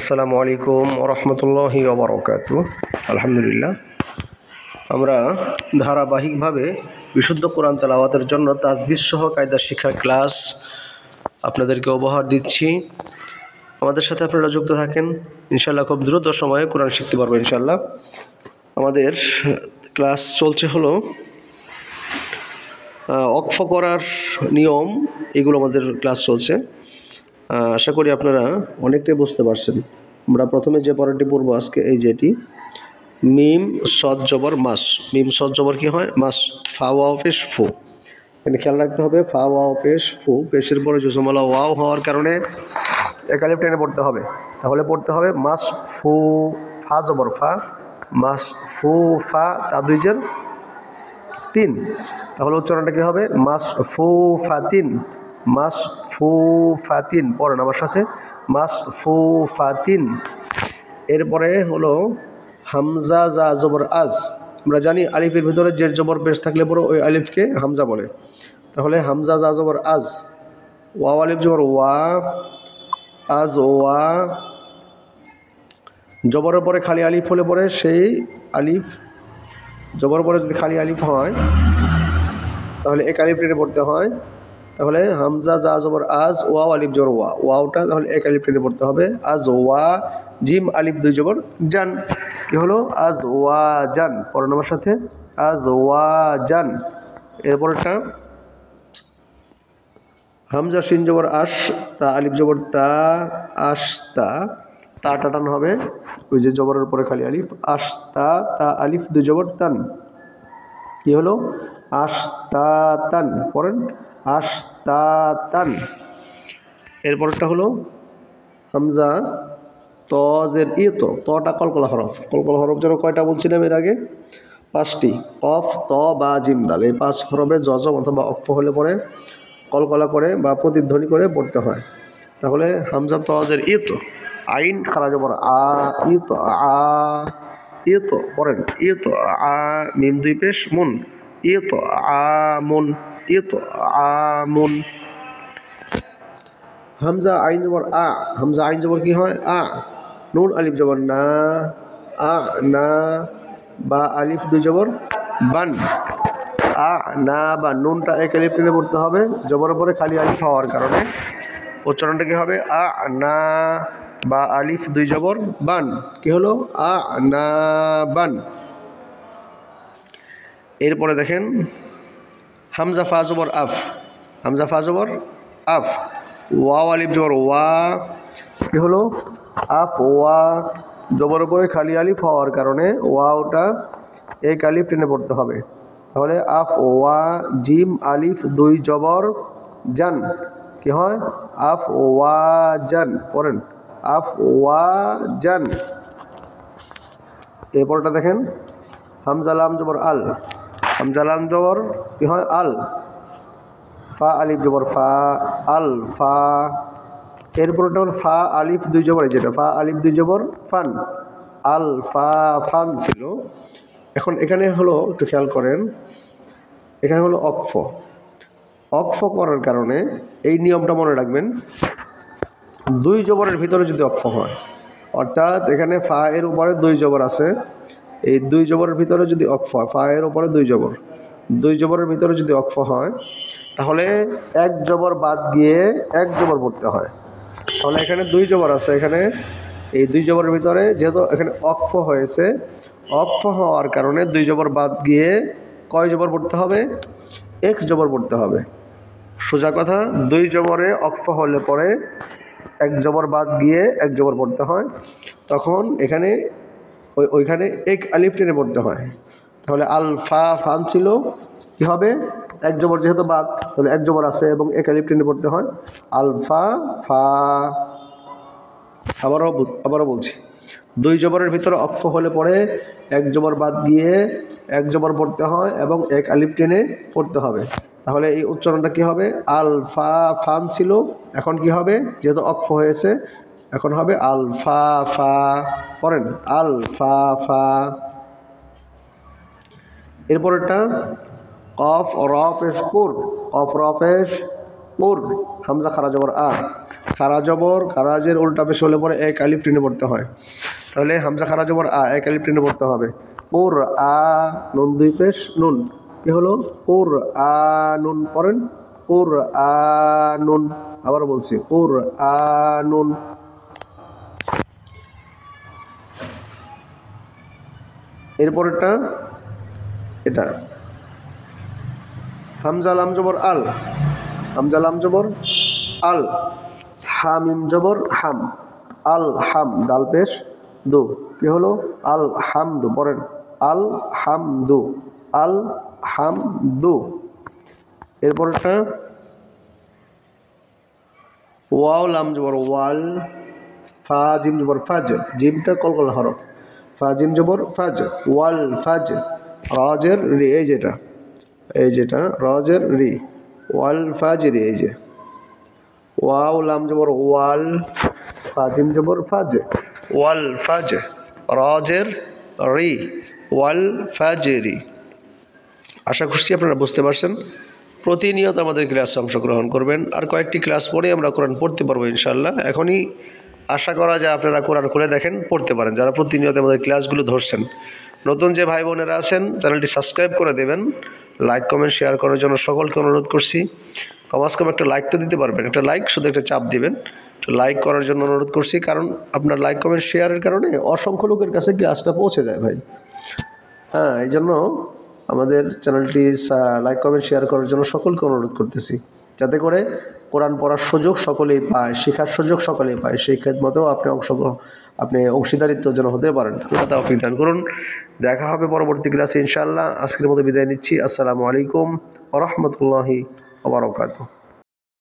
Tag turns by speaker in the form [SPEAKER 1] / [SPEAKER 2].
[SPEAKER 1] আসসালামু আলাইকুম ওয়া রাহমাতুল্লাহি ওয়া বারাকাতুহু। আলহামদুলিল্লাহ, আমরা ধারাবাহিকভাবে বিশুদ্ধ কোরআন তেলাওয়াতের জন্য তাজবিদ সহ কায়দা শিক্ষার ক্লাস আপনাদেরকে উপহার দিচ্ছি। আমাদের সাথে আপনারা যুক্ত থাকেন, ইনশাআল্লাহ খুব দ্রুত সময়ে কোরআন শিখতে পারবো ইনশাআল্লাহ। আমাদের ক্লাস চলছে হলো ওয়াকফ করার নিয়ম, এগুলো আমাদের ক্লাস চলছে। আশা করি আপনারা অনেকটাই বুঝতে পারছেন। আমরা প্রথমে যে পড়াটি পড়বো আজকে, এই যেটি মিম সদ জবর মাস। মিম সদ জবর কি হয়? মাস। ফা ওয়াও পেশ ফু। এখানে খেয়াল রাখতে হবে, ফা ওয়াও পেশ ফু, পেশের পরে জুজমলা ওয়াও হওয়ার কারণে এক আলিফ টেনে পড়তে হবে। তাহলে পড়তে হবে মাস ফু, ফা জবর ফা, মাস ফু ফা, তা দুই জের তিন। তাহলে উচ্চারণটা কি হবে? মাস ফু ফাতিন, মাস ফু ফাতিন। পড়েন আমার সাথে, মাস ফু ফাতিন। এরপরে হলো হামজা জা জবর আজ। আমরা জানি আলিফের ভিতরে জের জবর পেশ থাকলে পরে ওই আলিফকে হামজা বলে। তাহলে হামজা জা জবর আজ, ওয়া আলিফ জবর ওয়া, আজ ওয়া। জবরের পরে খালি আলিফ হলে পরে সেই আলিফ, জবর পরে যদি খালি আলিফ হয় তাহলে এক আলিফ টেনে পড়তে হয়। তাহলে হামজা জা জবর আজ, ওয়া আলিফ জবর ওয়া, ওয়াওটা তাহলে এক আলিফ টেনে পড়তে হবে। আজ ওয়া জিম আলিফ দুই জবর জান। কি হলো? আজ ওয়া জান। পড়েন আমার সাথে, আজ ওয়া জান। এরপরটা হামজা শিন জবর আশ, তা আলিফ জবর তা, আশতা। তা টাটান হবে, ওই যে জবরের পরে খালি আলিফ। আশতা, তা আলিফ দুই জবর তান। কি হলো? আশতাতান। পড়েন, আশতাতান। এরপরটা হলো হামজা ত জের ইতো, তটা কলকলা হরফ। কলকলা হরফ যেন কয়টা বলছিলাম এর আগে? 5টি। কফ, ত বা জিম দাল, এই 5 হরফে জজম অথবা অক্ফ হলে পরে কলকলা করে বা প্রতিধ্বনি করে পড়তে হয়। তাহলে হামজা ত জের ইতো, আইন খারা জবর আ, ইতো আ, ইতো। পড়েন, ইতো আ, মিম দুই পেশ মুন, ইতো আমুন, ইতো আমুন। হামজা আইন জবর আ, হামজা আইন জবর কি হয়? আ। নুন আলিফ জবর না, আ না। বা আলিফ দুই জবর বান, আ না বা। নুনটা এক আলিফ টেনে পড়তে হবে, জবরের পরে খালি আলিফ হওয়ার কারণে উচ্চারণটা কি হবে? আ না বা আলিফ দুই জবর বান। কি হলো? আ না বান। এরপরে দেখেন হামজা ফা জবর আফ, হামজা ফা জবর আফ, ওয়া আলিফ জবর ওয়া। কি হলো? আফ ওয়া। জবর উপরে খালি আলিফ হওয়ার কারণে ওয়াওটা এক আলিফ টেনে পড়তে হবে। তাহলে আফ ওয়া জিম আলিফ দুই জবর জান। কি হয়? আফ ওয়া জান। পড়েন, আফ ওয়া জান। এরপরটা দেখেন হামজা লাম জবর আল, হামজা লাম জবর কি হয়? আল। ফা আলিফ জবর ফা, আল ফা। এরপরটা হল ফা আলিফ দুই জবর, যেটা ফা আলিফ দুই জবর ফান, আল ফা ফান ছিল। এখন এখানে হলো, একটু খেয়াল করেন, এখানে হলো অক্ফ। অক্ফ করার কারণে এই নিয়মটা মনে রাখবেন, দুই জবরের ভিতরে যদি অক্ফ হয়, অর্থাৎ এখানে ফা এর উপরে দুই জবর আছে, এই দুই জবরের ভিতরে যদি অক্ফ হয়, ফা এর উপরে দুই জবর, দুই জবরের ভিতরে যদি অক্ফ হয়, তাহলে এক জবর বাদ গিয়ে এক জবর পড়তে হয়। তাহলে এখানে দুই জবর আছে, এখানে এই দুই জবরের ভিতরে যেহেতু এখানে অক্ফ হয়েছে, অক্ফ হওয়ার কারণে দুই জবর বাদ গিয়ে কয় জবর পড়তে হবে? এক জবর পড়তে হবে। সোজা কথা, দুই জবরে অক্ফ হলে পরে এক জবর বাদ গিয়ে এক জবর পড়তে হয়। তখন এখানে ওইখানে এক আলিফ টেনে পড়তে হয়। তাহলে আল ফা ফান ছিল, কি হবে? এক জবর যেহেতু বাদ, তাহলে এক জবর আছে এবং এক আলিফ টেনে পড়তে হয়, আল ফা ফা। আবারও বলছি, দুই জবরের ভিতরে অক্ফ হলে পরে এক জবর বাদ গিয়ে এক জবর পড়তে হয় এবং এক আলিফ টেনে পড়তে হবে। তাহলে এই উচ্চারণটা কি হবে? আল ফা ফান ছিল, এখন কি হবে? যেহেতু অক্ফ হয়েছে, এখন হবে আল ফা ফা। পড়েন, আল ফা ফা। এরপরটা কফ র পেশ কুর, কফ র পেশ উর, হামজা খারা জবর আ, খারা জবর খারাজের উল্টা পেশ হলে পরে এক আলিফ টেনে পড়তে হয়, তাহলে হামজা খারা জবর আ এক আলিফ টেনে পড়তে হবে। উর আ নুন দুই পেশ নুন, কি হলো উর আ নুন, পড়েন উর আ নুন, আবার বলছি উর আ নুন। এরপরেরটা এটা হামজা লাম জবর আল, হামজা লাম জবর আল, হামিম জবর হাম, আল হাম ডাল পেশ দু, কি হলো আল হামদু, পড়েন আল হামদু, আল হামদু। এরপরটা ওয়াও লাম জবর ওয়াল, ফা জিম জবর ফাজ, জিমটা কলকল হরফ, ফা জিম জবর ফাজ, ওয়াল ফাজ, রাজের রি, এই যেটা রাজের রি, ওয়াল ফাজ রি, এই যে ওয়াও লাম জবর ওয়াল, ফা জিম জবর ফাজ, ওয়াল ফাজ, রাজের রি, ওয়াল ফাজরি। আশা করছি আপনারা বুঝতে পারছেন। প্রতিনিয়ত আমাদের ক্লাসে অংশগ্রহণ করবেন, আর কয়েকটি ক্লাস পরে আমরা কোরআন পড়তে পারবো ইনশাআল্লাহ। এখনই আশা করা যায় আপনারা কোরআন খুলে দেখেন, পড়তে পারেন যারা প্রতিনিয়ত আমাদের ক্লাসগুলো ধরছেন। নতুন যে ভাই বোনেরা আছেন চ্যানেলটি সাবস্ক্রাইব করে দেবেন, লাইক কমেন্ট শেয়ার করার জন্য সকলকে অনুরোধ করছি। কমাস কম একটা লাইক তো দিতে পারবেন, একটা লাইক শুধু একটা চাপ দিবেন, লাইক করার জন্য অনুরোধ করছি, কারণ আপনার লাইক কমেন্ট শেয়ারের কারণে অসংখ্য লোকের কাছে ক্লাসটা পৌঁছে যায় ভাই। হ্যাঁ, এই জন্য আমাদের চ্যানেলটি লাইক কমেন্ট শেয়ার করার জন্য সকলকে অনুরোধ করতেছি, যাতে করে কোরআন পড়ার সুযোগ সকলেই পায়, শেখার সুযোগ সকলেই পায়, সেই ক্ষেত্রেও আপনি অংশীদারিত্ব যেন হতে পারেন। আল্লাহ তাওফিক দান করুন। দেখা হবে পরবর্তী ক্লাসে ইনশাআল্লাহ। আজকের মতো বিদায় নিচ্ছি। আসসালামু আলাইকুম ওয়া রাহমাতুল্লাহি ওয়া বারাকাতুহু।